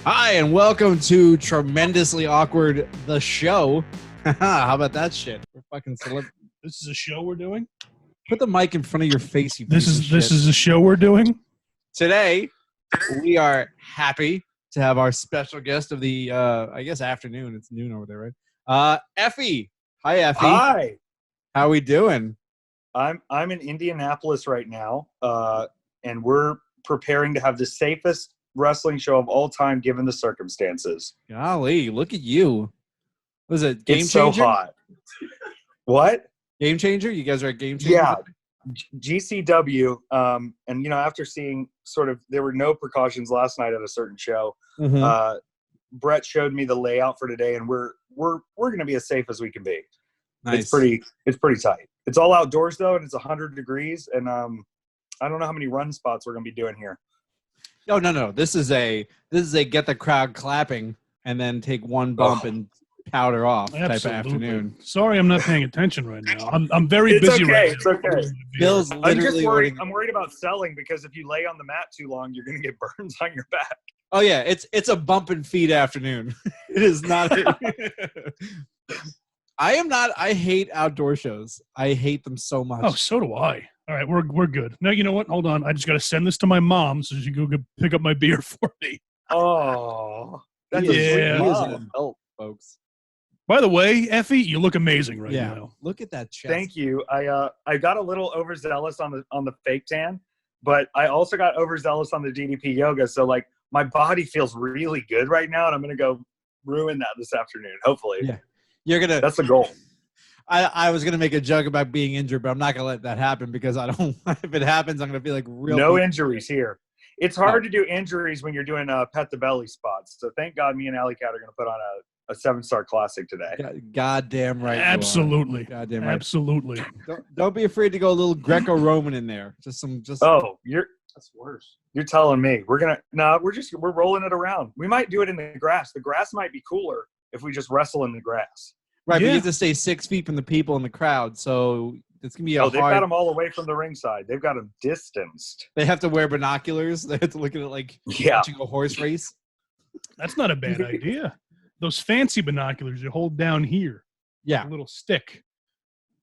Hi, and welcome to Tremendously Awkward, the show. How about that shit? We're fucking This is a show we're doing. Put the mic in front of your face, you This piece of is this shit. is a show we're doing. Today, we are happy to have our special guest of the, I guess, afternoon. It's noon over there, right? Effy. Hi, Effy. Hi. How we doing? I'm in Indianapolis right now, and we're preparing to have the safest wrestling show of all time given the circumstances. Golly, look at you. Was it Game It's Changer? so hot. What? Game Changer? You guys are at Game Changer? Yeah. GCW, and after seeing there were no precautions last night at a certain show. Mm-hmm. Brett showed me the layout for today, and we're going to be as safe as we can be. Nice. It's pretty tight. It's all outdoors though, and it's 100 degrees, and I don't know how many run spots we're going to be doing here. Oh, no. This is a get the crowd clapping and then take one bump and powder off type of afternoon. Sorry, I'm not paying attention right now. I'm very busy right now. It's okay. Bill's I'm literally just worried. I'm worried about selling because if you lay on the mat too long, you're going to get burns on your back. Oh yeah, it's a bump and feed afternoon. It is not. I hate outdoor shows. I hate them so much. Oh, so do I. All right, we're good. Now, you know what? Hold on. I just got to send this to my mom so she can go pick up my beer for me. Oh, that's He a is sweet an adult, folks. By the way, Effy, you look amazing right now. Look at that chest. Thank you. I got a little overzealous on the fake tan, but I also got overzealous on the DDP yoga. So like my body feels really good right now, and I'm gonna go ruin that this afternoon. Hopefully, Yeah, you're gonna. That's the goal. I was gonna make a joke about being injured, but I'm not gonna let that happen because I don't. If it happens, I'm gonna be like real. No injuries here. It's hard to do injuries when you're doing pet the belly spots. So thank God me and Alley Cat are gonna put on a 7-star classic today. Goddamn right. Absolutely. Goddamn right. Absolutely. Don't be afraid to go a little Greco-Roman in there. Just. Oh, that's worse. You're telling me we're rolling it around. We might do it in the grass. The grass might be cooler if we just wrestle in the grass. Right, but you have to stay 6 feet from the people in the crowd, so it's gonna be they've got them all away from the ringside. They've got them distanced. They have to wear binoculars. They have to look at it like watching a horse race. That's not a bad idea. Those fancy binoculars you hold down here. Yeah, a little stick.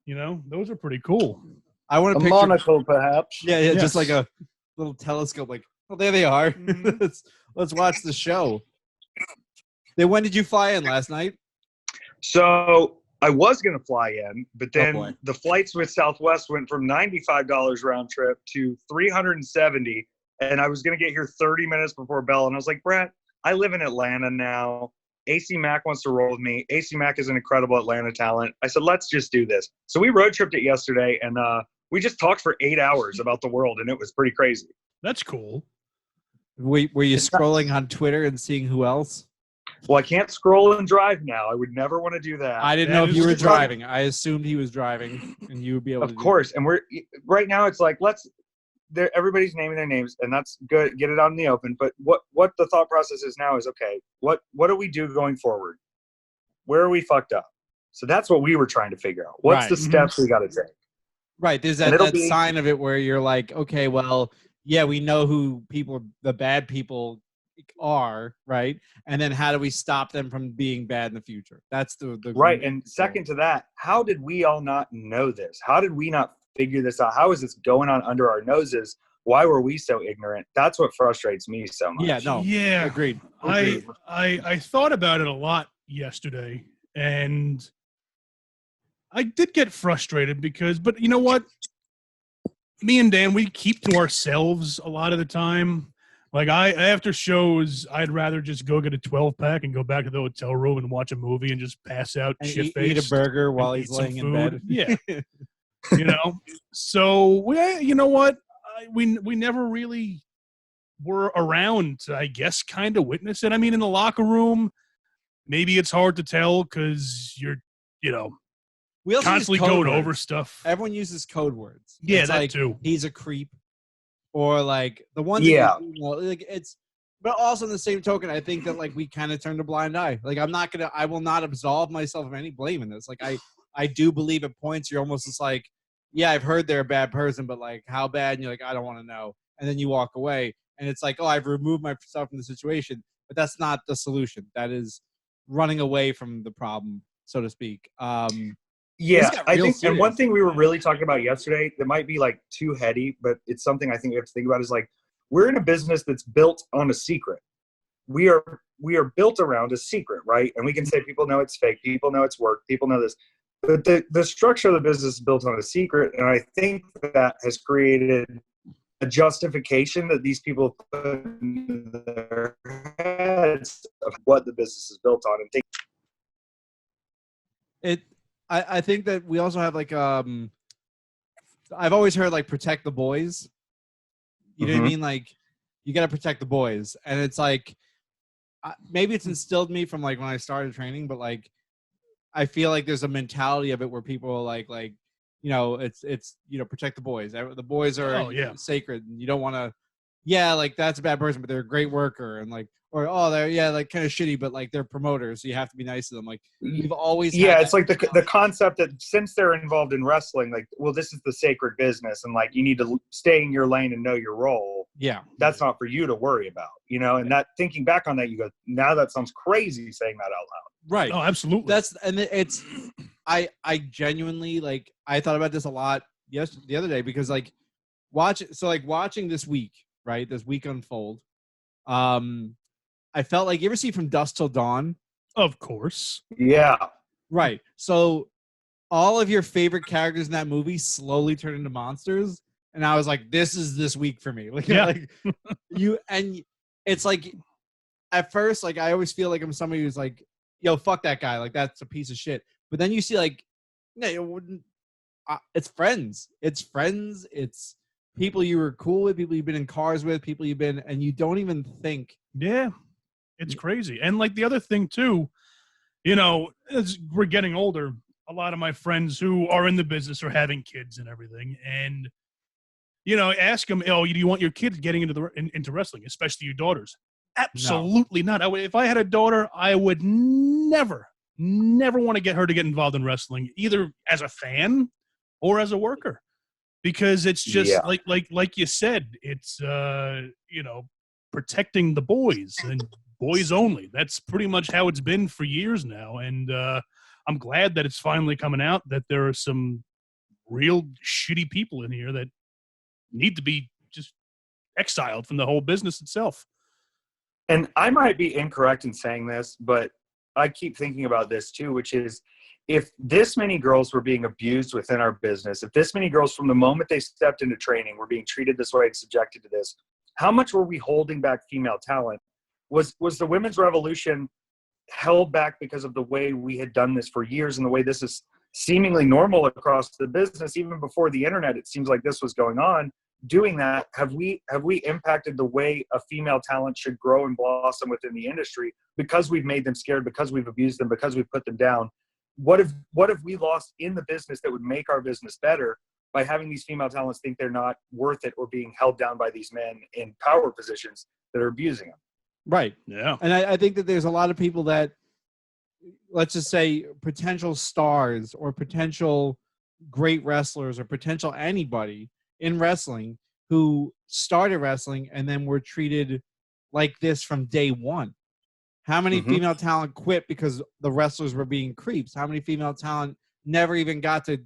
Those are pretty cool. I want a monocle, perhaps. Yeah, yes. Just like a little telescope. Like, oh, there they are. Mm-hmm. let's watch the show. Then when did you fly in last night? So I was going to fly in, but then the flights with Southwest went from $95 round trip to $370, and I was going to get here 30 minutes before bell. And I was like, Brett, I live in Atlanta now. AC Mack wants to roll with me. AC Mack is an incredible Atlanta talent. I said, let's just do this. So we road tripped it yesterday, and we just talked for 8 hours about the world, and it was pretty crazy. That's cool. Were you scrolling on Twitter and seeing who else? Well, I can't scroll and drive now. I would never want to do that. I didn't know if you were driving. I assumed he was driving, and you would be able to. Of course. And we're right now. It's like everybody's naming their names, and that's good. Get it out in the open. But what the thought process is now is, okay, what do we do going forward? Where are we fucked up? So that's what we were trying to figure out. What's the steps we got to take? Right. There's that sign of it where you're like, okay, well, yeah, we know who the bad people are, right? And then how do we stop them from being bad in the future? That's the right. And second to that, how did we all not know this? How did we not figure this out? How is this going on under our noses? Why were we so ignorant? That's what frustrates me so much. Yeah, no. Yeah. Agreed. I thought about it a lot yesterday, and I did get frustrated but you know what? Me and Dan, we keep to ourselves a lot of the time. Like after shows, I'd rather just go get a 12-pack and go back to the hotel room and watch a movie and just pass out and eat a burger while he's laying in bed. Yeah. So you know what? We never really were around to, I guess, kind of witness it. I mean, in the locker room, maybe it's hard to tell because you're, we also constantly going over stuff. Everyone uses code words. Yeah, it's that like, too. He's a creep. Or like the ones but also in the same token, I think that like we kind of turned a blind eye. Like I will not absolve myself of any blame in this. Like I do believe at points you're almost just like, yeah, I've heard they're a bad person, but like how bad? And you're like, I don't want to know. And then you walk away and it's like, oh, I've removed myself from the situation. but that's not the solution. That is running away from the problem, so to speak. Yeah, I think, serious. and one thing we were really talking about yesterday that might be like too heady, but it's something I think we have to think about is like, we're in a business that's built on a secret. We are built around a secret, right? And we can say people know it's fake, people know it's work, people know this, but the structure of the business is built on a secret, and I think that has created a justification that these people put in their heads of what the business is built on, and think it. I think that we also have like I've always heard like protect the boys. You know what I mean? Like you got to protect the boys, and it's like maybe it's instilled me from like when I started training, but like I feel like there's a mentality of it where people are like you know, it's you know, protect the boys. The boys are sacred, and you don't want to. Yeah, like that's a bad person, but they're a great worker, and like, or they're like kind of shitty, but like they're promoters, so you have to be nice to them. Like you've always it's like the concept that since they're involved in wrestling, like, well, this is the sacred business, and like you need to stay in your lane and know your role. Yeah, that's not for you to worry about, you know. And that thinking back on that, you go, now that sounds crazy saying that out loud. Right? Oh, absolutely. It's I genuinely like I thought about this a lot the other day because like watching this week. Right, this week unfold. I felt like, you ever see From Dusk Till Dawn? Of course. Yeah. Right. So all of your favorite characters in that movie slowly turn into monsters, and I was like, this is this week for me. Like, like and it's like at first, like I always feel like I'm somebody who's like, yo, fuck that guy, like that's a piece of shit. But then you see like, it's friends. It's people you were cool with, people you've been in cars with, people you've been, and you don't even think. Yeah, it's crazy. And like the other thing too, you know, as we're getting older, a lot of my friends who are in the business are having kids and everything. And, you know, ask them, oh, do you want your kids getting into wrestling, especially your daughters? Absolutely not. If I had a daughter, I would never want to get her to get involved in wrestling, either as a fan or as a worker. Because it's just like you said, it's you know, protecting the boys and boys only. That's pretty much how it's been for years now, and I'm glad that it's finally coming out that there are some real shitty people in here that need to be just exiled from the whole business itself. And I might be incorrect in saying this, but I keep thinking about this too, which is, if this many girls were being abused within our business, if this many girls from the moment they stepped into training were being treated this way and subjected to this, how much were we holding back female talent? Was the women's revolution held back because of the way we had done this for years and the way this is seemingly normal across the business? Even before the internet, it seems like this was going on. Doing that, have we impacted the way a female talent should grow and blossom within the industry because we've made them scared, because we've abused them, because we've put them down? What have we lost in the business that would make our business better by having these female talents think they're not worth it or being held down by these men in power positions that are abusing them? Right. Yeah. And I think that there's a lot of people that, let's just say, potential stars or potential great wrestlers or potential anybody in wrestling who started wrestling and then were treated like this from day one. How many female talent quit because the wrestlers were being creeps? How many female talent never even got to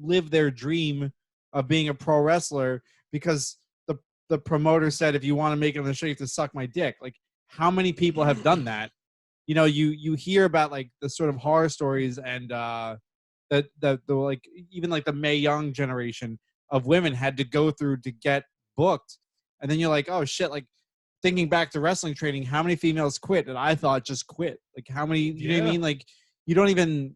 live their dream of being a pro wrestler because the promoter said, if you want to make it on the show, you have to suck my dick? Like, how many people have done that? You know, you hear about like the sort of horror stories and the like even like the Mae Young generation of women had to go through to get booked, and then you're like, oh shit, like. Thinking back to wrestling training, how many females quit that I thought just quit? Like how many, you know what I mean? Like you don't even,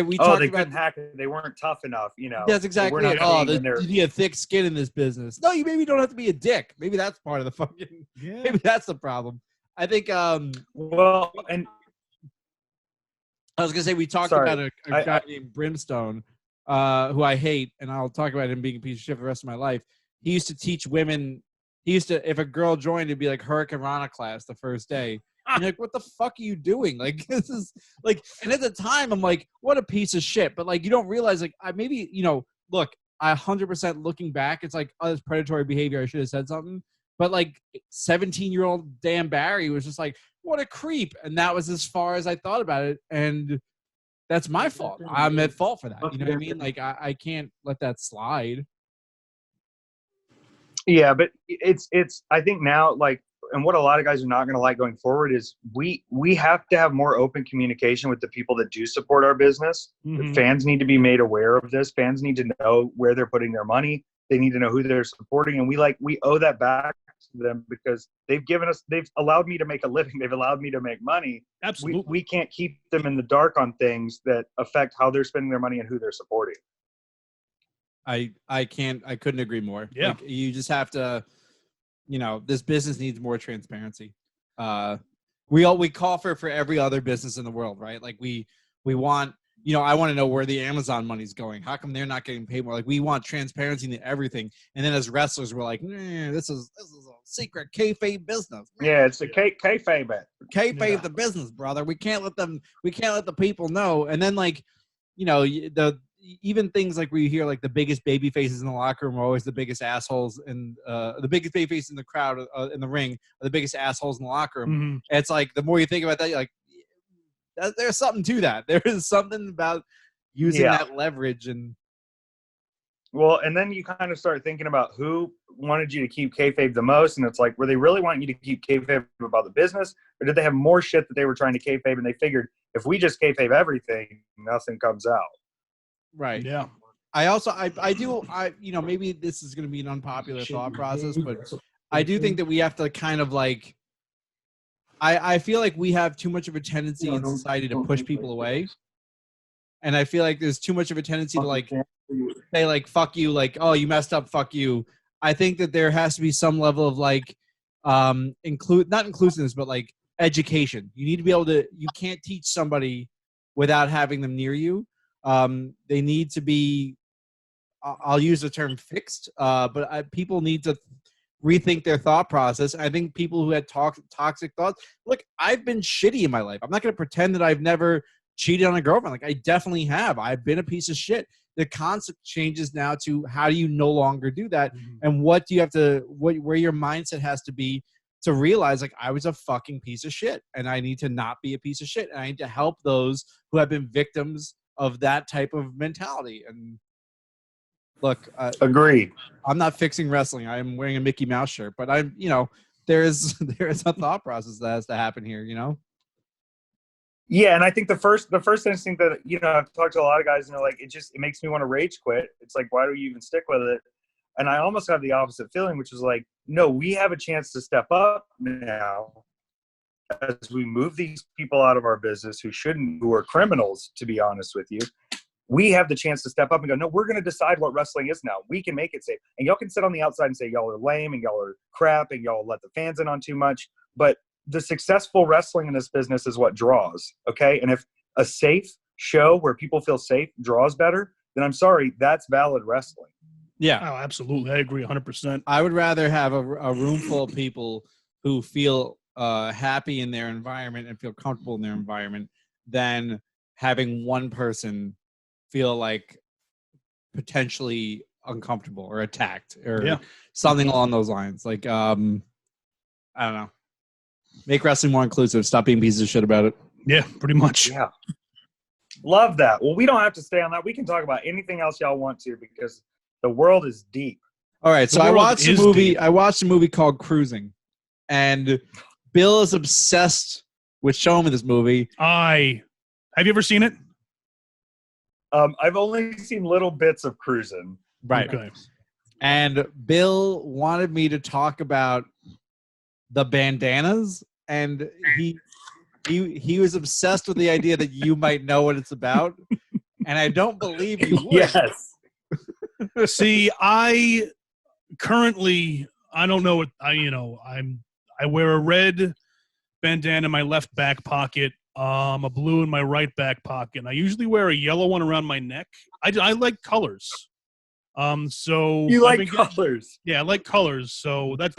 we talked they about, couldn't hack it. They weren't tough enough, you know. That's exactly it. You need a thick skin in this business. No, you maybe don't have to be a dick. Maybe that's part of the fucking, maybe that's the problem. I think, well, and I was going to say, we talked about a guy named Brimstone, who I hate, and I'll talk about him being a piece of shit for the rest of my life. He used to teach women. He used to, if a girl joined, it'd be like Hurricane Rana class the first day. And you're like, what the fuck are you doing? Like, this is like, and at the time, I'm like, what a piece of shit. But like, you don't realize, like, maybe, you know, look, I 100% looking back, it's like, oh, this predatory behavior. I should have said something. But like 17-year-old Dan Barry was just like, what a creep. And that was as far as I thought about it. And that's my fault. I'm at fault for that. You know what I mean? Like I can't let that slide. Yeah, but it's I think now, like, and what a lot of guys are not going to like going forward is we have to have more open communication with the people that do support our business. Mm-hmm. Fans need to be made aware of this. Fans need to know where they're putting their money. They need to know who they're supporting, and we owe that back to them because they've allowed me to make a living. They've allowed me to make money. Absolutely. We can't keep them in the dark on things that affect how they're spending their money and who they're supporting. I couldn't agree more. Yeah. Like, you just have to, this business needs more transparency. We call for every other business in the world, right? Like we want, I want to know where the Amazon money's going. How come they're not getting paid more? Like we want transparency into everything. And then as wrestlers, we're like, this is a secret kayfabe business. Yeah, it's a kayfabe. Kayfabe the business, brother. We can't let the people know. And then like, even things like where you hear like the biggest baby faces in the locker room are always the biggest assholes, and the biggest baby faces in the crowd in the ring are the biggest assholes in the locker room. Mm-hmm. And it's like the more you think about that, you're like, there's something to that. There is something about using that leverage. And well, and then you kind of start thinking about who wanted you to keep kayfabe the most, and it's like, were they really wanting you to keep kayfabe about the business, or did they have more shit that they were trying to kayfabe, and they figured if we just kayfabe everything, nothing comes out. Right. Yeah. I also, maybe this is going to be an unpopular thought process, but I do think that we have to kind of like, I feel like we have too much of a tendency in society to push people away. And I feel like there's too much of a tendency to like say like, fuck you, like, oh, you messed up, fuck you. I think that there has to be some level of like, not inclusiveness, but like education. You need to be able to, you can't teach somebody without having them near you. They need to be, I'll use the term fixed, but people need to rethink their thought process. I think people who had toxic thoughts, look, I've been shitty in my life. I'm not going to pretend that I've never cheated on a girlfriend. Like I definitely have. I've been a piece of shit. The concept changes now to how do you no longer do that? Mm-hmm. And what do you have to, where your mindset has to be to realize like I was a fucking piece of shit and I need to not be a piece of shit. And I need to help those who have been victims of that type of mentality. And look, agreed. I'm not fixing wrestling. I'm wearing a Mickey Mouse shirt, but I'm, there is a thought process that has to happen here, Yeah, and I think the first instinct that I've talked to a lot of guys and they're like, it makes me want to rage quit. It's like, why do you even stick with it? And I almost have the opposite feeling, which is like, no, we have a chance to step up now as we move these people out of our business who are criminals, to be honest with you. We have the chance to step up and go, no, we're going to decide what wrestling is now. We can make it safe. And y'all can sit on the outside and say y'all are lame and y'all are crap and y'all let the fans in on too much. But the successful wrestling in this business is what draws, okay? And if a safe show where people feel safe draws better, then I'm sorry, that's valid wrestling. Yeah. Oh, absolutely. I agree 100%. I would rather have a room full of people who feel happy in their environment and feel comfortable in their environment than having one person feel like potentially uncomfortable or attacked or something along those lines. Like, I don't know. Make wrestling more inclusive. Stop being pieces of shit about it. Yeah, pretty much. Yeah. Love that. Well, we don't have to stay on that. We can talk about anything else y'all want to because the world is deep. All right. So I watched a movie. Deep. I watched a movie called Cruising, and Bill is obsessed with showing me this movie. Have you ever seen it? I've only seen little bits of Cruising. Right. Okay. And Bill wanted me to talk about the Bandanas, and he was obsessed with the idea that you might know what it's about, and I don't believe you would. Yes. See, I don't know what I wear a red bandana in my left back pocket, a blue in my right back pocket, and I usually wear a yellow one around my neck. I like colors. So you like colors? Yeah, I like colors. So that's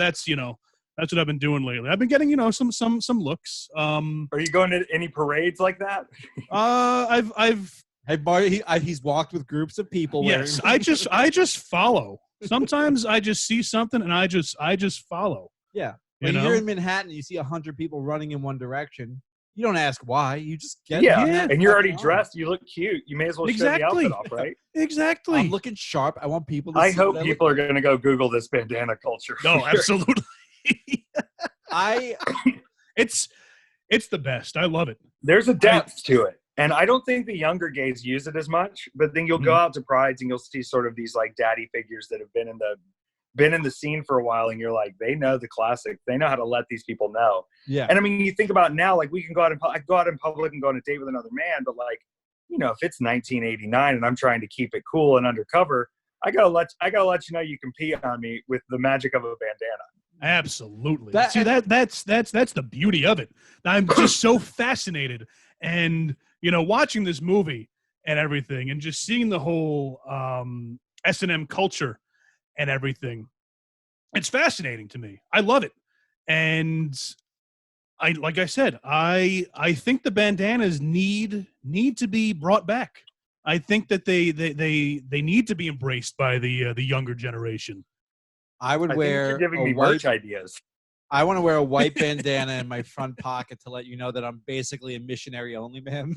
what I've been doing lately. I've been getting some looks. Are you going to any parades like that? He's walked with groups of people. Yes, I just follow. Sometimes I just see something and I just follow. Yeah. Like you're in Manhattan, you see 100 people running in one direction. You don't ask why. You just get and you're already dressed. You look cute. You may as well show the outfit off, right? Exactly. I'm looking sharp. I want people to I see hope people are going to go Google this bandana culture. No, absolutely. It's the best. I love it. There's a depth to it. And I don't think the younger gays use it as much, but then you'll go out to prides and you'll see sort of these like daddy figures that have been in the scene for a while, and you're like, they know the classic. They know how to let these people know. Yeah. And I mean, you think about now, like we can I go out in public and go on a date with another man, but like, you know, if it's 1989 and I'm trying to keep it cool and undercover, I gotta let you know you can pee on me with the magic of a bandana. Absolutely. That's the beauty of it. I'm just so fascinated, and watching this movie and everything, and just seeing the whole S&M culture and everything. It's fascinating to me. I love it. And like I said, I think the bandanas need to be brought back. I think that they need to be embraced by the younger generation. I would wear you're giving me merch ideas. I want to wear a white bandana in my front pocket to let you know that I'm basically a missionary only man.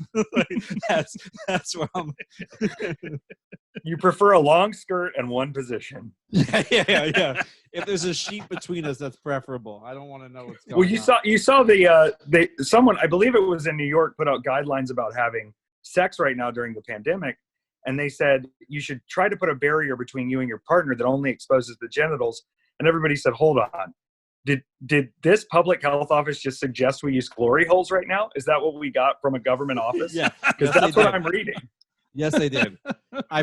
That's what I'm. You prefer a long skirt and one position. Yeah. If there's a sheet between us, that's preferable. I don't want to know what's going on. Well, you saw someone, I believe it was in New York, put out guidelines about having sex right now during the pandemic. And they said you should try to put a barrier between you and your partner that only exposes the genitals. And everybody said, hold on. Did this public health office just suggest we use glory holes right now? Is that what we got from a government office? Yeah. Because that's what I'm reading. Yes, they did.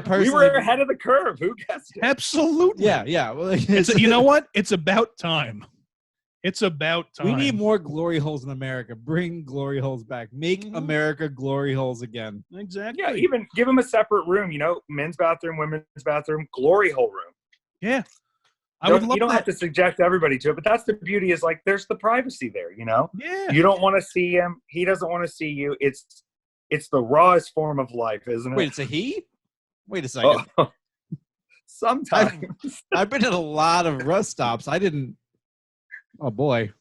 We were ahead of the curve. Who guessed it? Absolutely. Yeah. Well, you know what? It's about time. It's about time. We need more glory holes in America. Bring glory holes back. Make America glory holes again. Exactly. Yeah, even give them a separate room, men's bathroom, women's bathroom, glory hole room. Yeah. You don't have to subject everybody to it, but that's the beauty is like there's the privacy there, Yeah. You don't want to see him. He doesn't want to see you. It's the rawest form of life, isn't it? Wait, it's a he? Wait a second. Oh. Sometimes. I've been at a lot of rest stops. I didn't. Oh boy.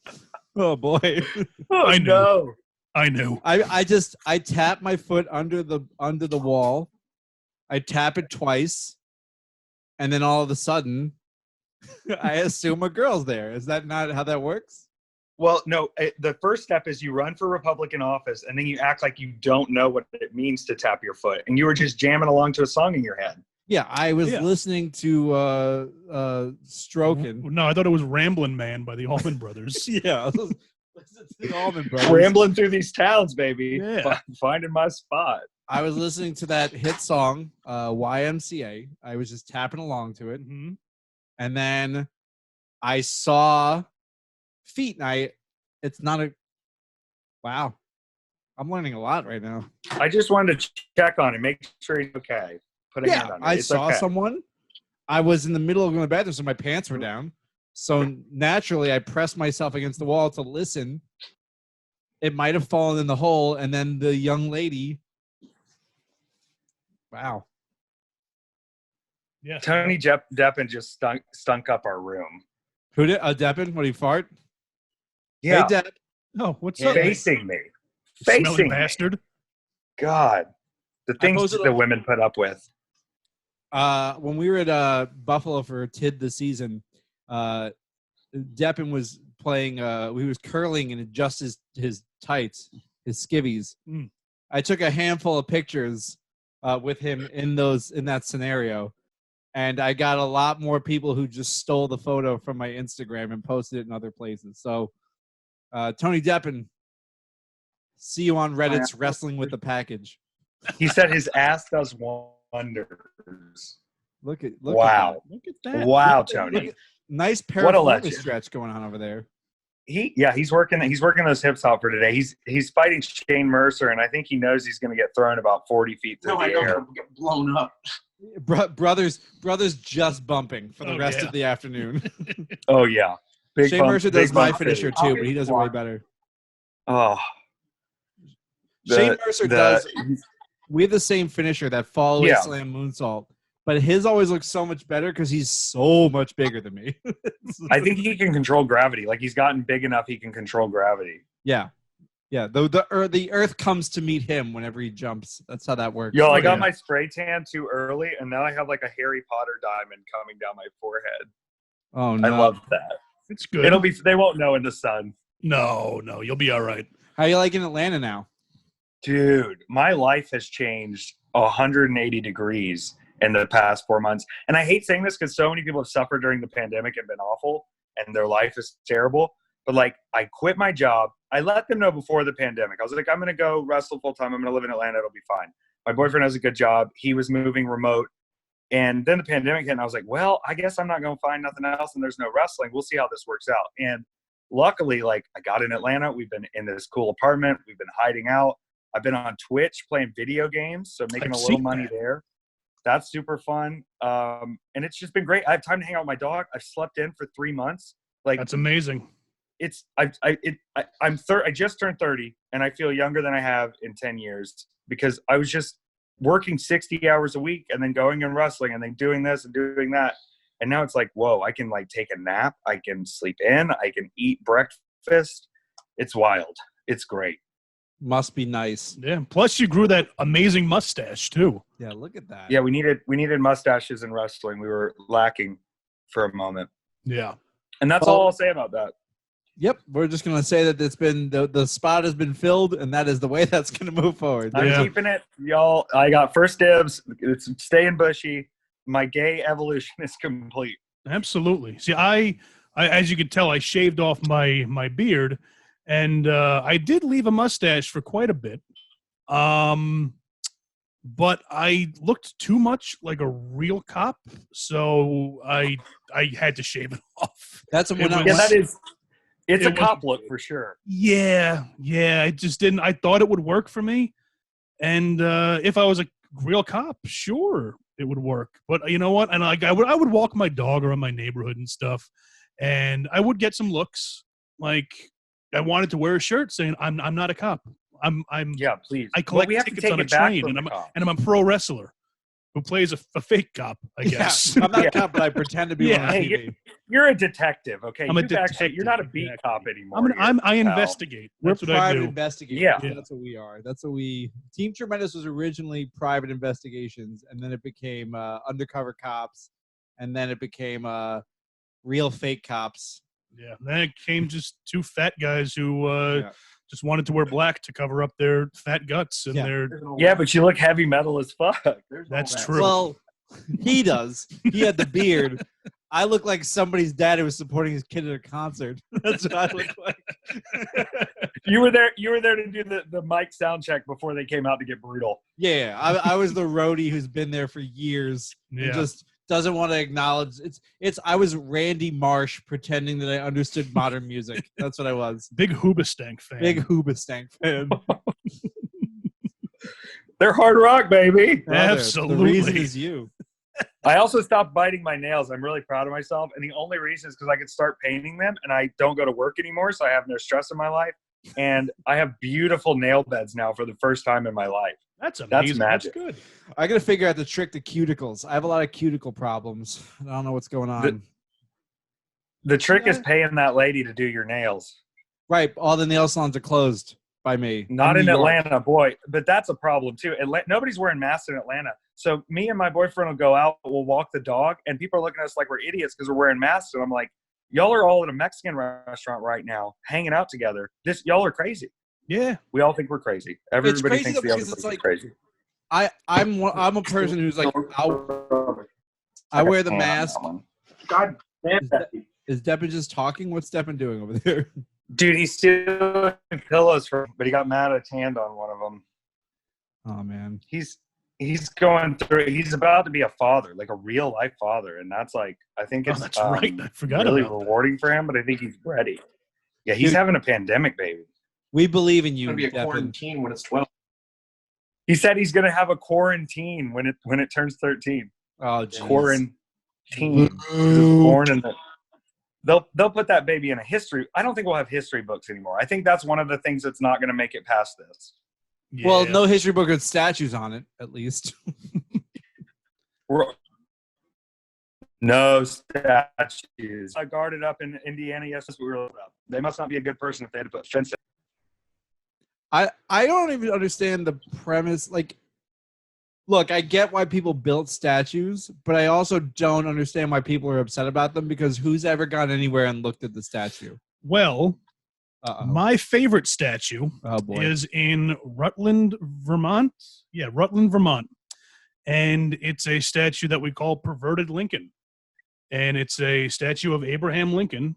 I know. I tap my foot under the wall. I tap it twice, and then all of a sudden, I assume a girl's there. Is that not how that works? Well, no. The first step is you run for Republican office, and then you act like you don't know what it means to tap your foot, and you were just jamming along to a song in your head. Yeah, I was listening to Strokin'. No, I thought it was Ramblin' Man by the Allman Brothers. Yeah, listen to the Allman Brothers. Rambling through these towns, baby. Yeah. Finding my spot. I was listening to that hit song, YMCA. I was just tapping along to it. Mm-hmm. And then I saw feet, and it's not a... Wow. I'm learning a lot right now. I just wanted to check on him, make sure he's okay. I saw someone. I was in the middle of going to the bathroom, so my pants were down. So naturally, I pressed myself against the wall to listen. It might have fallen in the hole, and then the young lady... Wow. Yeah. Tony Deppen just stunk up our room. Who did? Deppen? What, he fart? Yeah. Hey, Depp. Oh, what's up? Facing me. Smelly bastard. God. The things that women put up with. When we were at Buffalo for TID this season, Deppen was playing, he was curling and adjust his tights, his skivvies. Mm. I took a handful of pictures with him in that scenario, and I got a lot more people who just stole the photo from my Instagram and posted it in other places. So, Tony Deppen, see you on Reddit's Wrestling with the Package. He said his ass does wonders. Look at that. Wow, Tony. Nice performance stretch going on over there. He's working those hips out for today. He's fighting Shane Mercer, and I think he knows he's going to get thrown about 40 feet through the air. Get blown up. Brothers just bumping for the rest of the afternoon. Oh yeah, Shane Mercer does my finisher too, but he does it way better. Oh, Shane Mercer does. We have the same finisher, that fall away slam moonsault. but his always looks so much better because he's so much bigger than me. I think he can control gravity. Like he's gotten big enough, he can control gravity. Yeah. Yeah, the earth comes to meet him whenever he jumps. That's how that works. Yo, I got my spray tan too early, and now I have like a Harry Potter diamond coming down my forehead. Oh no, I love that. It's good. They won't know in the sun. No, you'll be all right. How you like in Atlanta now? Dude, my life has changed 180 degrees in the past 4 months. And I hate saying this because so many people have suffered during the pandemic and been awful, and their life is terrible. But like, I quit my job. I let them know before the pandemic. I was like, I'm going to go wrestle full time. I'm going to live in Atlanta. It'll be fine. My boyfriend has a good job. He was moving remote. And then the pandemic hit, and I was like, well, I guess I'm not going to find nothing else, and there's no wrestling. We'll see how this works out. And luckily, like, I got in Atlanta. We've been in this cool apartment. We've been hiding out. I've been on Twitch playing video games, so making a little money there. That's super fun. And it's just been great. I have time to hang out with my dog. I've slept in for 3 months. Like, that's amazing. I just turned 30, and I feel younger than I have in 10 years because I was just working 60 hours a week and then going and wrestling and then doing this and doing that. And now it's like, whoa, I can like take a nap. I can sleep in. I can eat breakfast. It's wild. It's great. Must be nice. Yeah. Plus you grew that amazing mustache too. Yeah, look at that. Yeah, we needed mustaches in wrestling. We were lacking for a moment. Yeah. And that's all I'll say about that. Yep, we're just gonna say that it's been the spot has been filled, and that is the way that's gonna move forward. I'm keeping it, y'all. I got first dibs. It's staying bushy. My gay evolution is complete. Absolutely. See, I as you can tell, I shaved off my beard, and I did leave a mustache for quite a bit. But I looked too much like a real cop, so I had to shave it off. That's a It's a cop look for sure. Yeah. It just didn't. I thought it would work for me, and if I was a real cop, sure, it would work. But you know what? And I would walk my dog around my neighborhood and stuff, and I would get some looks. Like I wanted to wear a shirt saying I'm not a cop. I'm yeah, please. I collect tickets on a train, and I'm a pro wrestler who plays a fake cop, I guess. I'm not a cop, but I pretend to be one on TV. You're a detective, okay? I'm a detective. You're not a beat cop anymore. I investigate. That's We're what I do. private investigators. Yeah. That's what we are. That's what we. Team Tremendous was originally private investigations, and then it became undercover cops, and then it became real fake cops. Yeah. Then it came just two fat guys who just wanted to wear black to cover up their fat guts and their. Yeah, but you look heavy metal as fuck. That's true. Well, he does. He had the beard. I look like somebody's dad who was supporting his kid at a concert. That's what I look like. You were there to do the mic sound check before they came out to get brutal. Yeah, I was the roadie who's been there for years and just doesn't want to acknowledge it's I was Randy Marsh pretending that I understood modern music. That's what I was. Big Hoobastank fan. Big Hoobastank fan. They're hard rock, baby. Absolutely. The reason is you. I also stopped biting my nails. I'm really proud of myself. And the only reason is because I could start painting them and I don't go to work anymore. So I have no stress in my life. And I have beautiful nail beds now for the first time in my life. That's amazing. That's magic. That's good. I got to figure out the trick to cuticles. I have a lot of cuticle problems. I don't know what's going on. The trick is paying that lady to do your nails. Right. All the nail salons are closed by me. Not in Atlanta, boy. But that's a problem, too. Nobody's wearing masks in Atlanta. So me and my boyfriend will go out, we'll walk the dog, and people are looking at us like we're idiots because we're wearing masks. And I'm like, y'all are all at a Mexican restaurant right now, hanging out together. Y'all are crazy. Yeah. We all think we're crazy. Everybody thinks the other person's crazy. I'm a person who's like, I wear the mask. God damn that. Is Deppin just talking? What's Deppin doing over there? Dude, he's stealing pillows but he got mad at his hand on one of them. Oh, man. He's going through. He's about to be a father, like a real life father, and that's like I think it's that's right. I forgot really about rewarding for him. But I think he's ready. Yeah, he's having a pandemic baby. We believe in you. It's going to be a quarantine when it's 12. He said he's going to have a quarantine when it turns 13. Oh, geez. Quarantine. Born in the. They'll put that baby in a history. I don't think we'll have history books anymore. I think that's one of the things that's not going to make it past this. Yeah. Well, no history book with statues on it, at least. No statues. I guarded up in Indiana yesterday. We were up. They must not be a good person if they had to put fencing. I don't even understand the premise. Like, look, I get why people built statues, but I also don't understand why people are upset about them, because who's ever gone anywhere and looked at the statue? Well, my favorite statue is in Rutland, Vermont. Yeah, Rutland, Vermont. And it's a statue that we call Perverted Lincoln. And it's a statue of Abraham Lincoln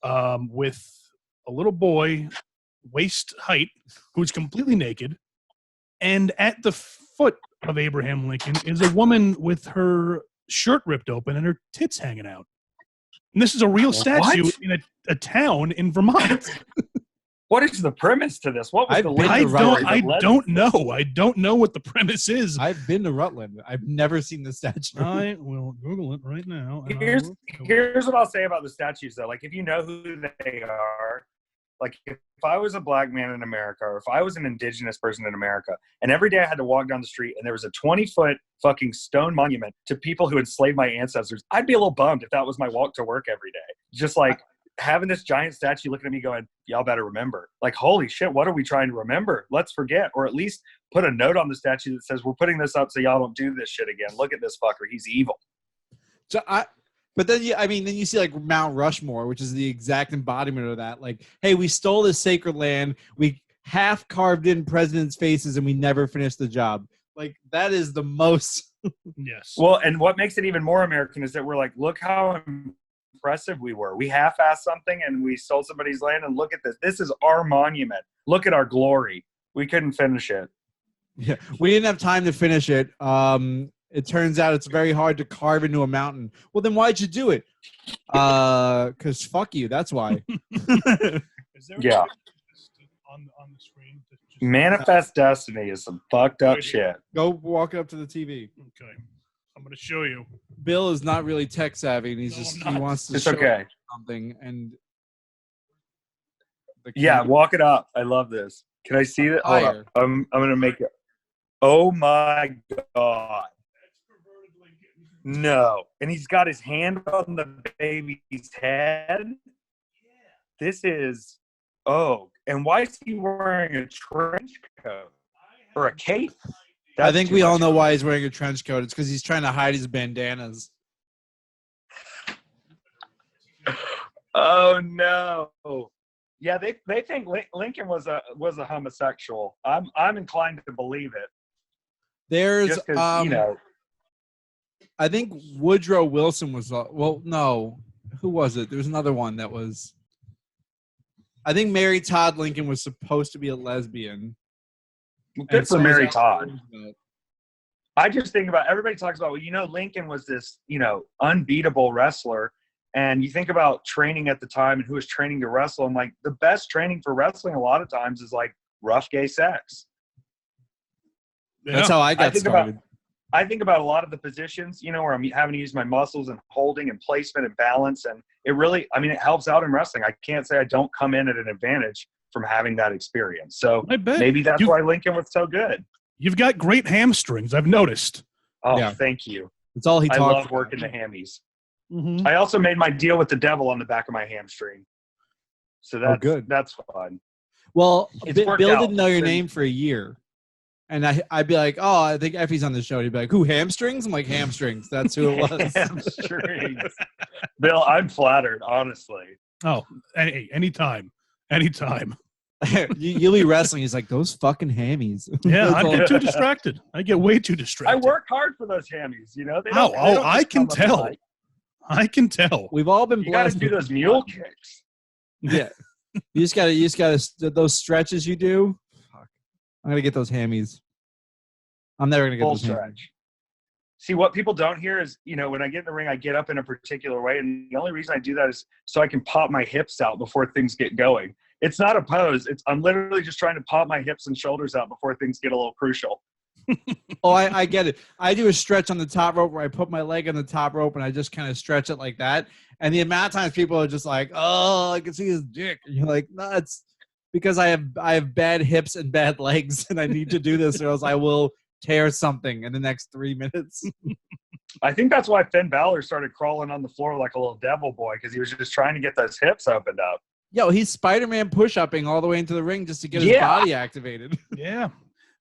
with a little boy, waist height, who's completely naked. And at the foot of Abraham Lincoln is a woman with her shirt ripped open and her tits hanging out. And this is a real statue in a town in Vermont. What is the premise to this? What was I don't know. I don't know what the premise is. I've been to Rutland. I've never seen the statue. I will Google it right now. Here's what I'll say about the statues, though. Like, if you know who they are, like, if I was a black man in America, or if I was an indigenous person in America, and every day I had to walk down the street and there was a 20-foot fucking stone monument to people who enslaved my ancestors, I'd be a little bummed if that was my walk to work every day. Just like having this giant statue looking at me going, y'all better remember. Like, holy shit, what are we trying to remember? Let's forget. Or at least put a note on the statue that says, we're putting this up so y'all don't do this shit again. Look at this fucker. He's evil. But then, then you see like Mount Rushmore, which is the exact embodiment of that. Like, hey, we stole this sacred land. We half carved in presidents' faces and we never finished the job. Like, that is the most. Yes. Well, and what makes it even more American is that we're like, look how impressive we were. We half-assed something and we stole somebody's land, and look at this. This is our monument. Look at our glory. We couldn't finish it. Yeah, we didn't have time to finish it. It turns out it's very hard to carve into a mountain. Well, then why'd you do it? Because fuck you. That's why. Yeah. On the screen. Manifest Destiny is some fucked up shit. Go walk up to the TV. Okay. I'm going to show you. Bill is not really tech savvy, and he wants to show something. And yeah, walk it up. I love this. Can I see it? Hold up. I'm going to make it. Oh my God. No. And he's got his hand on the baby's head. Yeah. This is, and why is he wearing a trench coat or a cape? I think we all know why he's wearing a trench coat. It's because he's trying to hide his bandanas. Oh no! Yeah, they think Lincoln was a homosexual. I'm inclined to believe it. There's I think Woodrow Wilson was. Well, no, who was it? There was another one that was. I think Mary Todd Lincoln was supposed to be a lesbian. Good for Mary Todd. I just think about, everybody talks about, Lincoln was this, unbeatable wrestler. And you think about training at the time and who was training to wrestle. And like, the best training for wrestling a lot of times is like rough gay sex. Yeah. That's how I got started. I think about a lot of the positions, where I'm having to use my muscles and holding and placement and balance. And it really, it helps out in wrestling. I can't say I don't come in at an advantage from having that experience. So maybe that's why Lincoln was so good. You've got great hamstrings, I've noticed. Oh, yeah. Thank you. That's all he talks about. I love working the hammies. Mm-hmm. I also made my deal with the devil on the back of my hamstring. So that's good. That's fun. Well, Bill didn't know your name for a year. And I'd be like, oh, I think Effy's on the show. He'd be like, who, hamstrings? I'm like, hamstrings. That's who it was. Hamstrings. Bill, I'm flattered, honestly. Oh, anytime. You'll be wrestling. He's like, those fucking hammies. Yeah, I get too distracted. I get way too distracted. I work hard for those hammies, They I can tell. I can tell. We've all been blessed. You got to do those mule kicks. Yeah. You just gotta those stretches you do. Fuck. I'm gonna get those hammies. I'm never gonna get those stretch. Hammies. See, what people don't hear is, when I get in the ring, I get up in a particular way, and the only reason I do that is so I can pop my hips out before things get going. It's not a pose. I'm literally just trying to pop my hips and shoulders out before things get a little crucial. Oh, I get it. I do a stretch on the top rope where I put my leg on the top rope and I just kind of stretch it like that. And the amount of times people are just like, oh, I can see his dick. And you're like, no, it's because I have bad hips and bad legs and I need to do this or else I will tear something in the next 3 minutes. I think that's why Finn Balor started crawling on the floor like a little devil boy, because he was just trying to get those hips opened up. Yo, he's Spider-Man push-upping all the way into the ring just to get his body activated. Yeah.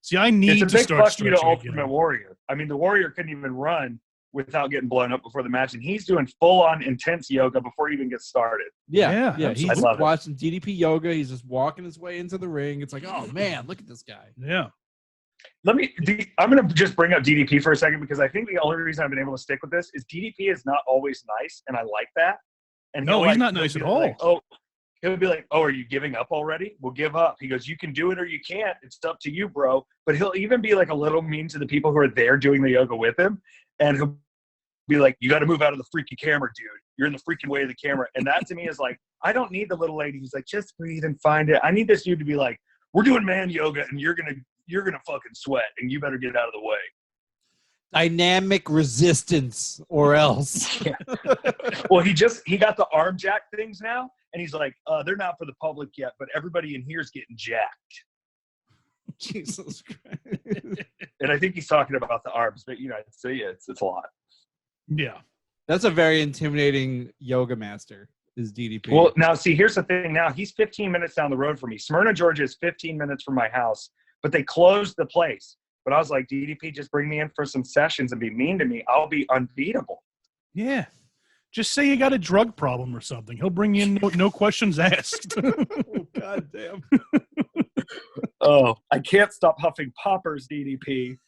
See, I need to start It's a big fuck you to stretching Ultimate again. Warrior. I mean, the Warrior couldn't even run without getting blown up before the match, and he's doing full-on intense yoga before he even gets started. Yeah. He's absolutely. watching DDP yoga. He's just walking his way into the ring. It's like, oh man, look at this guy. Yeah. I'm going to just bring up DDP for a second, because I think the only reason I've been able to stick with this is DDP is not always nice, and I like that. And no, he's not nice at all. Like, he'll be like, are you giving up already? We'll give up. He goes, you can do it or you can't. It's up to you, bro. But he'll even be like a little mean to the people who are there doing the yoga with him. And he'll be like, you got to move out of the freaking camera, dude. You're in the freaking way of the camera. And that to me is like, I don't need the little lady who's like, just breathe and find it. I need this dude to be like, we're doing man yoga and you're going to fucking sweat and you better get out of the way. Dynamic resistance or else. Yeah. Well, he got the arm jack things now. And he's like, they're not for the public yet, but everybody in here is getting jacked. Jesus Christ. And I think he's talking about the arms, but so yeah, it's a lot. Yeah. That's a very intimidating yoga master, is DDP. Well, now see, here's the thing. Now he's 15 minutes down the road from me. Smyrna, Georgia is 15 minutes from my house, but they closed the place. But I was like, DDP, just bring me in for some sessions and be mean to me. I'll be unbeatable. Yeah. Just say you got a drug problem or something. He'll bring you in, no questions asked. Oh, God damn. Oh, I can't stop huffing poppers, DDP.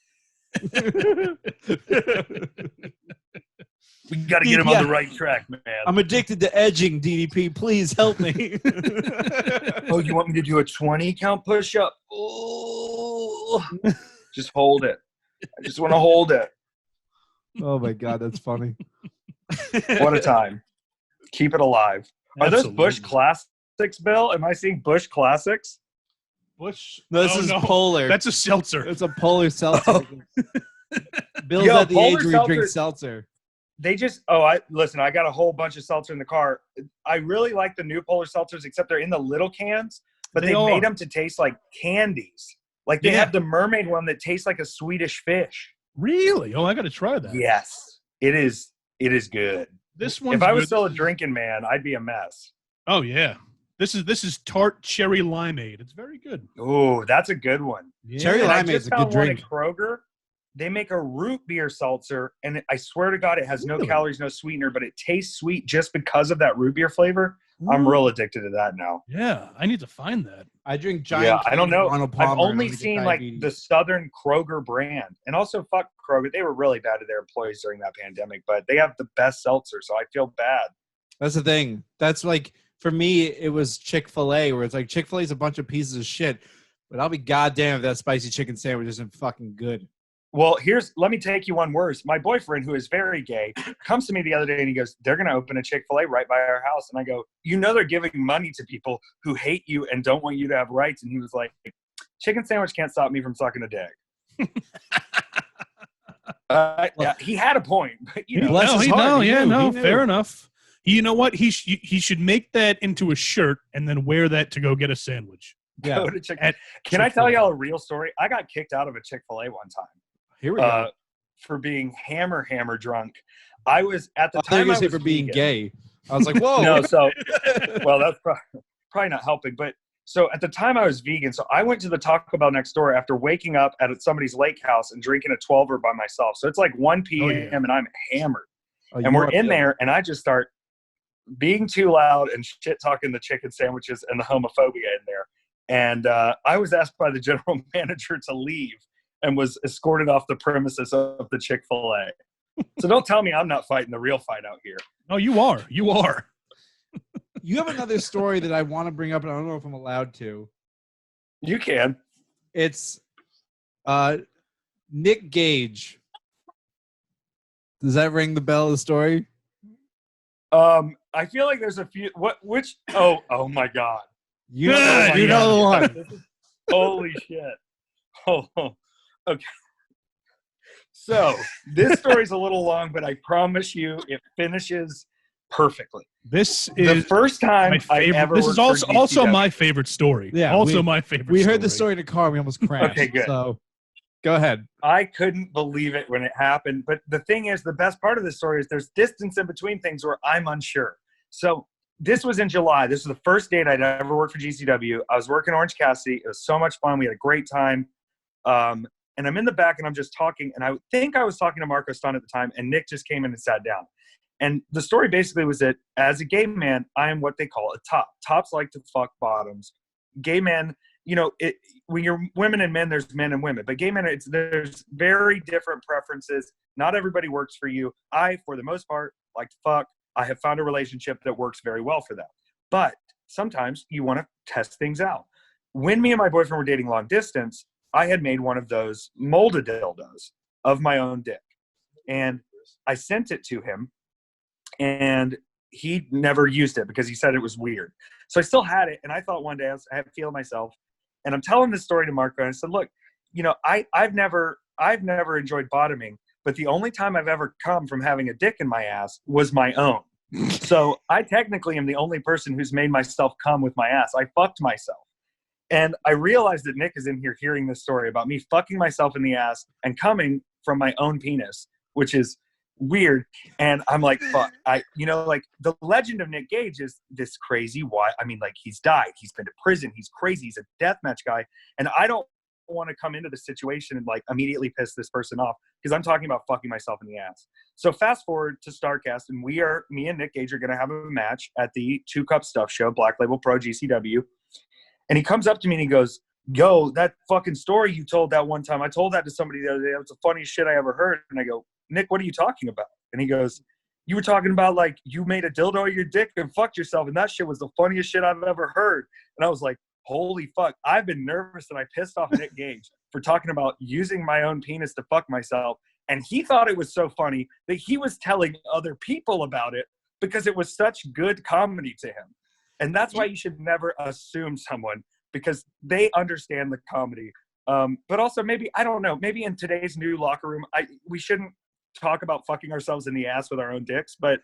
We got to get him on the right track, man. I'm addicted to edging, DDP. Please help me. Oh, you want me to do a 20 count push-up? Oh, just hold it. I just want to hold it. Oh, my God. That's funny. What a time. Keep it alive. Are Absolutely. those Bush Classics, Bill? Am I seeing Bush Classics? Bush? No, this is Polar. That's a seltzer. It's a Polar seltzer. Oh. Bill's at the age where he drinks seltzer. They just – I got a whole bunch of seltzer in the car. I really like the new Polar seltzers, except they're in the little cans, but they made them to taste like candies. Like they have the mermaid one that tastes like a Swedish fish. Really? Oh, I got to try that. Yes. It is good. This one. If I was still a drinking man, I'd be a mess. Oh yeah. This is tart cherry limeade. It's very good. Oh, that's a good one. Yeah. Cherry limeade is a good drink. At Kroger, they make a root beer seltzer, and I swear to God, it has no calories, no sweetener, but it tastes sweet just because of that root beer flavor. Ooh. I'm real addicted to that now. Yeah, I need to find that. I drink giant. Yeah, I don't know. I've only and seen like the Southern Kroger brand, and also fuck Kroger. They were really bad to their employees during that pandemic, but they have the best seltzer, so I feel bad. That's the thing. That's like for me, it was Chick-fil-A, where it's like Chick-fil-A is a bunch of pieces of shit, but I'll be goddamn if that spicy chicken sandwich isn't fucking good. Well, let me take you one worse. My boyfriend, who is very gay, comes to me the other day and he goes, they're going to open a Chick-fil-A right by our house. And I go, they're giving money to people who hate you and don't want you to have rights. And he was like, chicken sandwich can't stop me from sucking a dick. He had a point. But, fair enough. You know what? He should make that into a shirt and then wear that to go get a sandwich. Yeah. Can I tell y'all a real story? I got kicked out of a Chick-fil-A one time. Here we go. For being hammer drunk. I was at the time. I was for being gay. I was like, whoa. No, well, that's probably not helping. But so at the time I was vegan, so I went to the Taco Bell next door after waking up at somebody's lake house and drinking a 12er by myself. So it's like 1 p.m. And I'm hammered. And we're in there, and I just start being too loud and shit talking the chicken sandwiches and the homophobia in there. And I was asked by the general manager to leave and was escorted off the premises of the Chick-fil-A. So don't tell me I'm not fighting the real fight out here. No, you are. You are. You have another story that I want to bring up, and I don't know if I'm allowed to. You can. It's Nick Gage. Does that ring the bell of the story? I feel like there's a few. Oh my God. You know the one. Holy shit. Oh, okay. So this story's a little long, but I promise you it finishes perfectly. This is the first time I ever. This is also my favorite story. Yeah, my favorite. We heard the story in the car. We almost crashed. Okay, good. So Go ahead. I couldn't believe it when it happened. But the thing is, the best part of this story is there's distance in between things where I'm unsure. So this was in July. This was the first date I'd ever worked for GCW. I was working Orange Cassidy. It was so much fun. We had a great time. And I'm in the back and I'm just talking. And I think I was talking to Marco Stunt at the time. And Nick just came in and sat down. And the story basically was that as a gay man, I am what they call a top. Tops like to fuck bottoms. Gay men, when you're women and men, there's men and women. But gay men, there's very different preferences. Not everybody works for you. I, for the most part, like to fuck. I have found a relationship that works very well for that. But sometimes you want to test things out. When me and my boyfriend were dating long distance, I had made one of those molded dildos of my own dick. And I sent it to him. And he never used it because he said it was weird. So I still had it. And I thought one day I had to feel myself. And I'm telling this story to Marco. And I said, look, I've never enjoyed bottoming, but the only time I've ever come from having a dick in my ass was my own. So I technically am the only person who's made myself come with my ass. I fucked myself. And I realized that Nick is in here hearing this story about me fucking myself in the ass and coming from my own penis, which is weird. And I'm like, fuck. The legend of Nick Gage is this crazy. He's died. He's been to prison. He's crazy. He's a deathmatch guy. And I don't want to come into the situation and immediately piss this person off because I'm talking about fucking myself in the ass. So fast forward to StarCast, and me and Nick Gage are going to have a match at the 2 Cup Stuff Show, Black Label Pro GCW. And he comes up to me and he goes, yo, that fucking story you told that one time, I told that to somebody the other day. It was the funniest shit I ever heard. And I go, Nick, what are you talking about? And he goes, you were talking about you made a dildo of your dick and fucked yourself. And that shit was the funniest shit I've ever heard. And I was like, holy fuck. I've been nervous and I pissed off Nick Gage for talking about using my own penis to fuck myself. And he thought it was so funny that he was telling other people about it because it was such good comedy to him. And that's why you should never assume someone because they understand the comedy. But also maybe, I don't know, maybe in today's new locker room, we shouldn't talk about fucking ourselves in the ass with our own dicks, but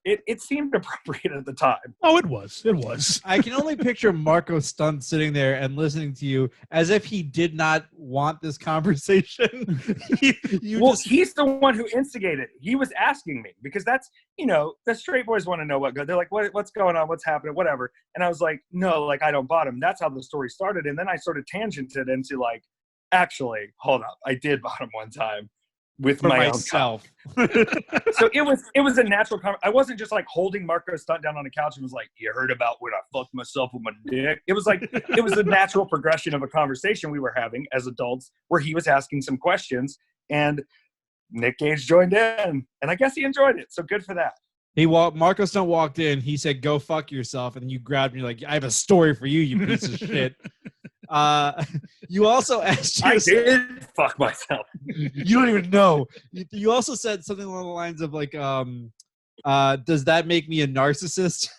it seemed appropriate at the time. Oh, it was. I can only picture Marco Stunt sitting there and listening to you as if he did not want this conversation. He's the one who instigated it. He was asking me because that's, the straight boys want to know what good. They're like, what's going on? What's happening? Whatever. And I was like, no, I don't bottom. That's how the story started. And then I sort of tangented into actually, hold up. I did bottom one time. With myself. So it was a natural conversation. I wasn't just holding Marco Stunt down on the couch and was like, you heard about when I fucked myself with my dick? It was it was a natural progression of a conversation we were having as adults where he was asking some questions and Nick Gage joined in and I guess he enjoyed it. So good for that. Marco Stunt walked in, he said, go fuck yourself. And you grabbed me I have a story for you, you piece of shit. You also asked I did fuck myself. You don't even know. You also said something along the lines of does that make me a narcissist?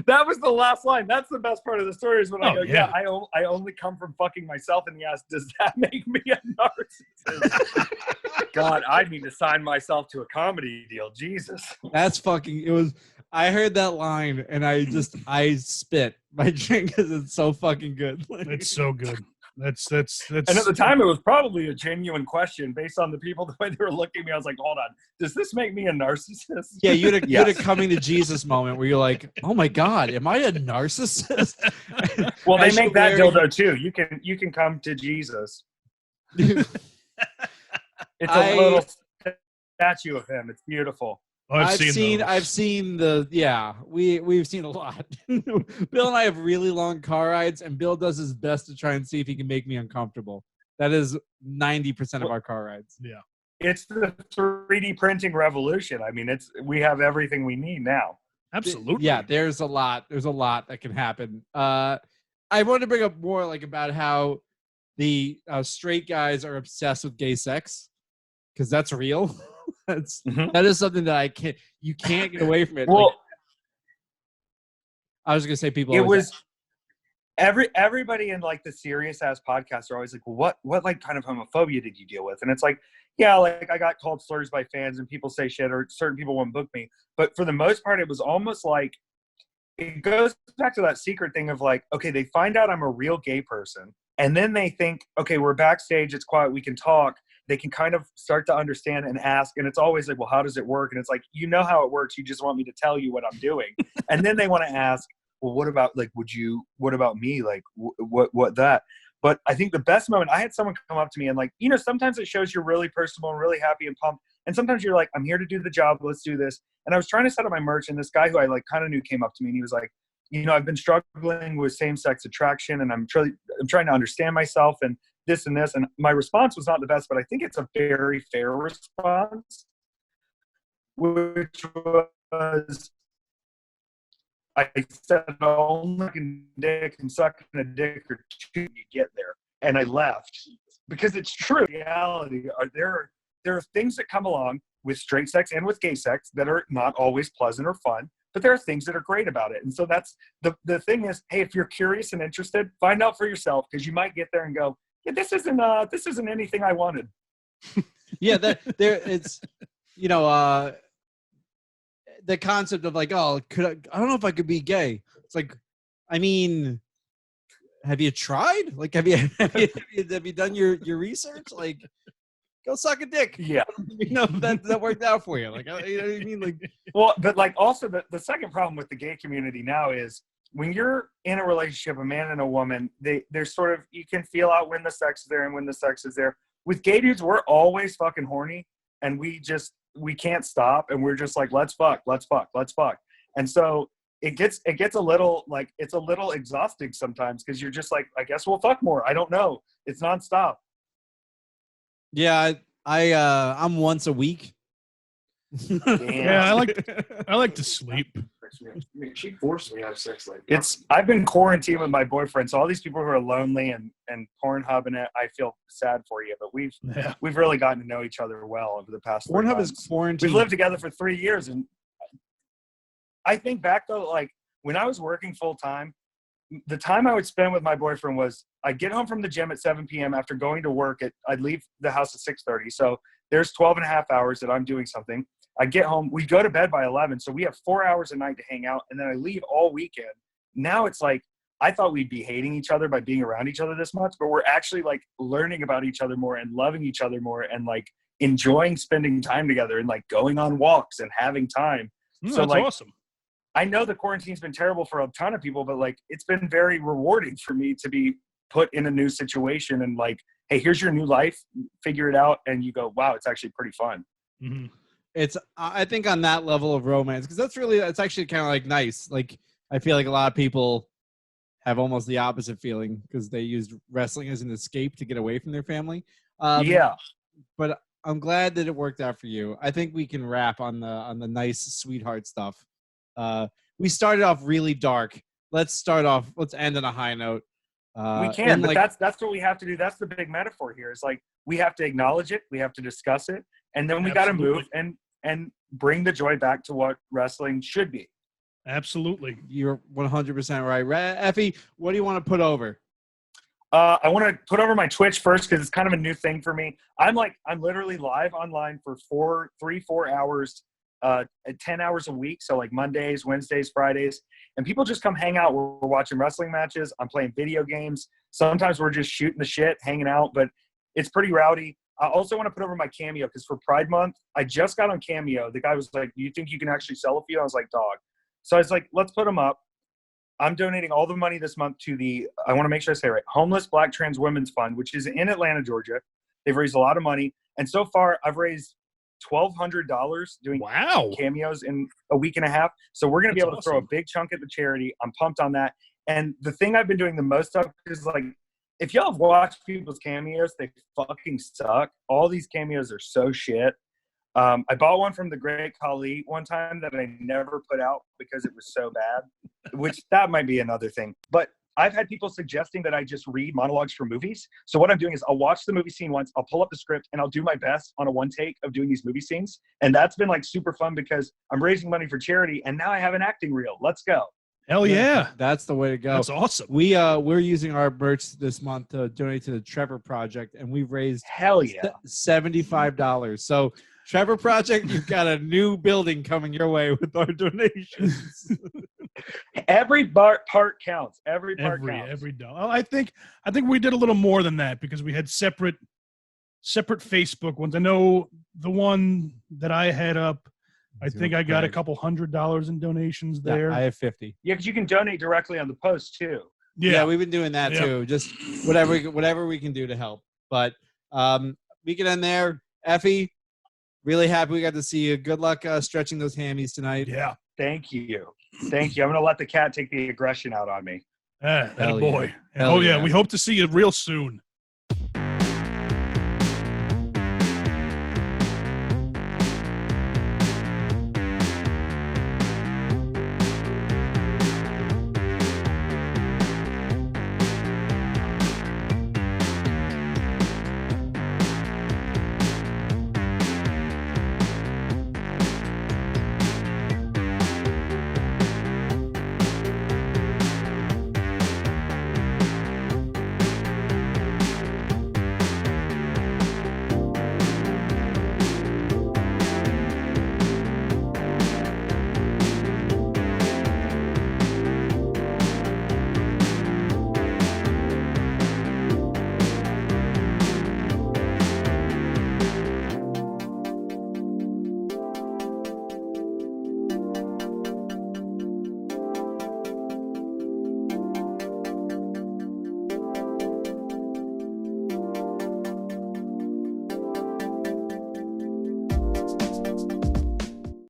That was the last line. That's the best part of the story is when I go, yeah, I only come from fucking myself in the ass. Does that make me a narcissist? God, I need to sign myself to a comedy deal. Jesus. That's fucking, I heard that line and I spit my drink because it's so fucking good. It's so good. That's. And at the time, it was probably a genuine question based on the people, the way they were looking at me. I was like, hold on, does this make me a narcissist? Yeah, you had a coming to Jesus moment where you're like, oh my God, am I a narcissist? Well, they make that dildo too. You can come to Jesus. It's a little statue of him. It's beautiful. Oh, I've seen we've seen a lot. Bill and I have really long car rides, and Bill does his best to try and see if he can make me uncomfortable. That is 90% of our car rides. Yeah. It's the 3D printing revolution. I mean, we have everything we need now. Absolutely. Yeah, there's a lot that can happen. I wanted to bring up more about how the straight guys are obsessed with gay sex because that's real. That is something that you can't get away from it. Well, I was gonna say people. It was everybody in the serious ass podcasts are always like, well, what kind of homophobia did you deal with? And it's I got called slurs by fans and people say shit or certain people won't book me. But for the most part, it was almost it goes back to that secret thing of like, okay, they find out I'm a real gay person, and then they think, okay, we're backstage, it's quiet, we can talk. They can kind of start to understand and ask, and it's always like, well, how does it work? And it's like, you know how it works, you just want me to tell you what I'm doing. And then they want to ask, well, what about like, what about me? Like, what that? But I think the best moment, I had someone come up to me and like, you know, sometimes it shows you're really personable and really happy and pumped. And sometimes you're like, I'm here to do the job, let's do this. And I was trying to set up my merch, and this guy who I like kind of knew came up to me, and he was like, you know, I've been struggling with same-sex attraction, and I'm trying to understand myself and this and this. And my response was not the best, but I think it's a very fair response, which was, I said, only dick and sucking a dick or two, you get there. And I left because it's true. Reality, there are things that come along with straight sex and with gay sex that are not always pleasant or fun, but there are things that are great about it. And so that's the thing is, hey, if you're curious and interested, find out for yourself, because you might get there and go, yeah, this isn't anything I wanted. Yeah, it's, you know, the concept of like, oh, I don't know if I could be gay. It's like, I mean, have you tried? Like, have you done your research? Like, go suck a dick. Yeah. You know, that worked out for you. Like, you know what I mean? Like, well, but like also the second problem with the gay community now is when you're in a relationship, a man and a woman, they're sort of, you can feel out when the sex is there and when the sex is there. With gay dudes, we're always fucking horny, and we can't stop, and we're just like, let's fuck. And so it gets a little like, it's a little exhausting sometimes, because you're just like, I guess we'll fuck more. I don't know. It's nonstop. Yeah, I'm once a week. Yeah, I like to sleep. She forced me to have sex like that. I've been quarantined with my boyfriend, so all these people who are lonely and Pornhub and it, I feel sad for you, but we've really gotten to know each other well over the past 3 months. Pornhub is quarantined. We've lived together for 3 years, and I think back though, like when I was working full time, the time I would spend with my boyfriend was, I'd get home from the gym at 7 p.m. after going to work I'd leave the house at 6:30. So there's 12 and a half hours that I'm doing something. I get home, we go to bed by 11. So we have 4 hours a night to hang out, and then I leave all weekend. Now it's like, I thought we'd be hating each other by being around each other this much, but we're actually like learning about each other more and loving each other more and like enjoying spending time together and like going on walks and having time. So that's like, awesome. I know the quarantine's been terrible for a ton of people, but like, it's been very rewarding for me to be put in a new situation and like, hey, here's your new life, figure it out. And you go, wow, it's actually pretty fun. Mm-hmm. It's, I think on that level of romance, because that's actually kind of like nice. Like, I feel like a lot of people have almost the opposite feeling because they used wrestling as an escape to get away from their family. Yeah. But I'm glad that it worked out for you. I think we can wrap on the nice sweetheart stuff. We started off really dark. Let's end on a high note. We can, but like, that's what we have to do. That's the big metaphor here. Is like, we have to acknowledge it, we have to discuss it, and then we got to move and bring the joy back to what wrestling should be. Absolutely. You're 100% right. Effy, what do you want to put over? I want to put over my Twitch first, because it's kind of a new thing for me. I'm literally live online for 4 hours, 10 hours a week. So like Mondays, Wednesdays, Fridays, and people just come hang out. We're watching wrestling matches. I'm playing video games. Sometimes we're just shooting the shit, hanging out, but it's pretty rowdy. I also want to put over my Cameo, because for Pride Month, I just got on Cameo. The guy was like, do you think you can actually sell a few? I was like, dog. So I was like, let's put them up. I'm donating all the money this month to the, I want to make sure I say it right, Homeless Black Trans Women's Fund, which is in Atlanta, Georgia. They've raised a lot of money. And so far, I've raised $1,200 doing cameos in a week and a half. So we're going to be able to throw a big chunk at the charity. I'm pumped on that. And the thing I've been doing the most of is like, if y'all have watched people's cameos, they fucking suck. All these cameos are so shit. I bought one from the Great Khali one time that I never put out because it was so bad, which that might be another thing. But I've had people suggesting that I just read monologues from movies. So what I'm doing is I'll watch the movie scene once, I'll pull up the script, and I'll do my best on a one take of doing these movie scenes. And that's been like super fun because I'm raising money for charity, and now I have an acting reel. Let's go. Hell yeah. That's the way to go. That's awesome. We're using our merch this month to donate to the Trevor Project, and we've raised $75. So Trevor Project, you've got a new building coming your way with our donations. Every part counts. Every part counts. Every dollar. I think we did a little more than that because we had separate Facebook ones. I know the one that I had up, I think I got a couple $100 in donations there. Yeah, I have 50. Yeah, because you can donate directly on the post too. Yeah, we've been doing that too. Just whatever we can do to help. But we can end there. Effy, really happy we got to see you. Good luck stretching those hammies tonight. Yeah. Thank you. I'm going to let the cat take the aggression out on me. Boy. Yeah. We hope to see you real soon.